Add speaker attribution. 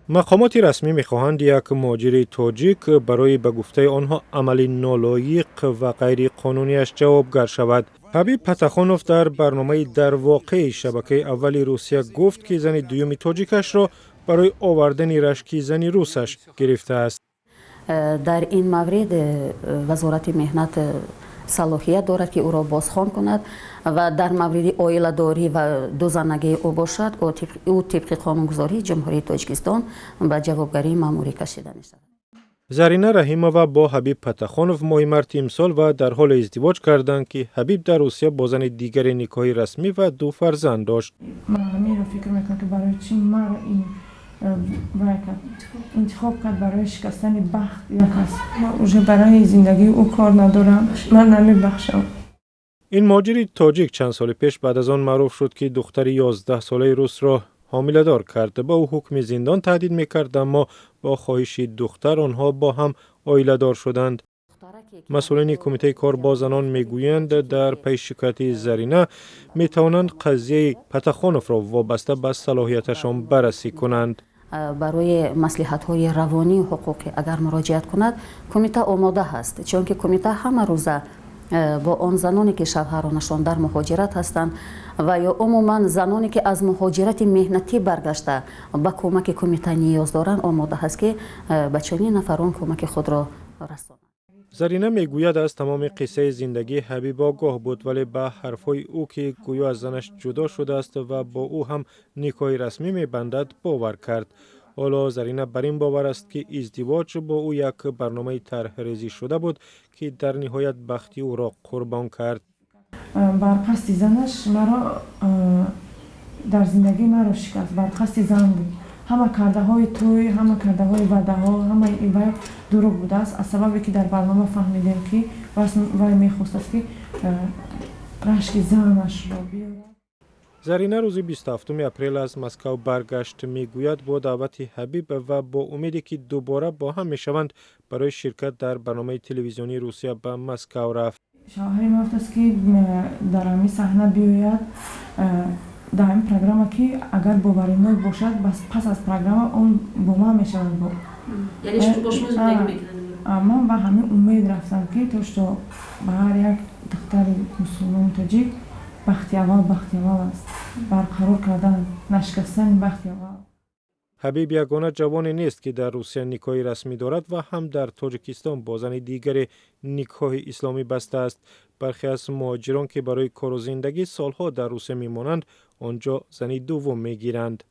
Speaker 1: مقامات رسمی می‌خواهند یک مهاجر تاجیک برای به گفته آنها عمل نالایق و غیر قانونیش جوابگر شود. حبیب پتاخانوف در برنامه در واقع شبکه اول روسیه گفت که زن دوم تاجیکش را برای آوردن رشک زن روسش گرفته است.
Speaker 2: در این مورد وزارت مهنت صلاحیت دارد که او را بازخوان کند و در مورد عائله داری و دو زنگی او باشد او طبق قانونگذاری جمهوری تاجیکستان به جوابگری ماموری کشیده می شود.
Speaker 1: زرینه رحیمова با حبیب پتاخانوف ماه مارس امسال و در حال ازدواج کردند که حبیب در روسیه با زن دیگر نکاح رسمی و 2 فرزند داشت.
Speaker 3: من همین رو فکر میکنم که برای چی مرا این انتخاب کرد برای شکستن بخت یک است. من برای زندگی او کار ندارم. من نمیبخشم.
Speaker 1: این مهاجر تاجیک چند سال پیش بعد از آن معروف شد که دختر 11 ساله روس را حامله دار کرد. با او حکم زندان تهدید میکرد، اما با خواهش دختر آنها با هم عائله دار شدند. مسئولین کمیته کار با زنان میگویند در پی شکایت زرینه میتوانند قضیه پتاخانوف را وابسته به صلاحیتشان بررسی کنند.
Speaker 2: برای مصلحت‌های روانی و حقوقی اگر مراجعت کند کمیته آماده است، چون که کمیته همه روزه با آن زنانی که شوهرانشان در مهاجرت هستند و یا عموما زنانی که از مهاجرت مهنتی برگشته به کمک کمیته نیاز دارند آماده است که به چنین نفران کمک خود را رسانند.
Speaker 1: زرینه میگوید از تمام قصه زندگی حبیب آگاه بود، ولی به حرفای او که گویا از زنش جدا شده است و با او هم نکاح رسمی میبندد باور کرد. حالا زرینه بر این باور است که ازدواج با او یک برنامه طرح ریزی شده بود که در نهایت بختی او را قربان کرد.
Speaker 3: بر قصد زنش مرا در زندگی مرا شکست. بر قصد زن بود. همه کرده های توی، همه کرده های وعده ها، همه این دروغ بوده است. از سببی که در برنامه فهمیدیم که وای میخواست است که رشک زنش را بیارد.
Speaker 1: زرینه روز 27 اپریل از مسکو برگشت. میگوید با دعوت حبیب و با امیدی که دوباره با هم میشوند برای شرکت در برنامه تلویزیونی روسیه به مسکو رفت.
Speaker 3: شوهری من است که در همین صحنه بیاید در این پروگرام که اگر باوری نوع باشد بس پس از پروگرام اون با ما میشوند با
Speaker 2: یعنی شما باش زندگی میکنید.
Speaker 3: من به همین امید رفتم که تو به هر یک دختر مسلمان تاجیک بختی اول است. برقرار کردن نشکستن بختی اول.
Speaker 1: حبیب یگانه جوانی نیست که در روسیه نکاح رسمی دارد و هم در تاجیکستان با زن دیگر نکاح اسلامی بسته است. برخی از مهاجران که برای کار و زندگی سالها در روسیه میمانند آنجا زن دوم میگیرند.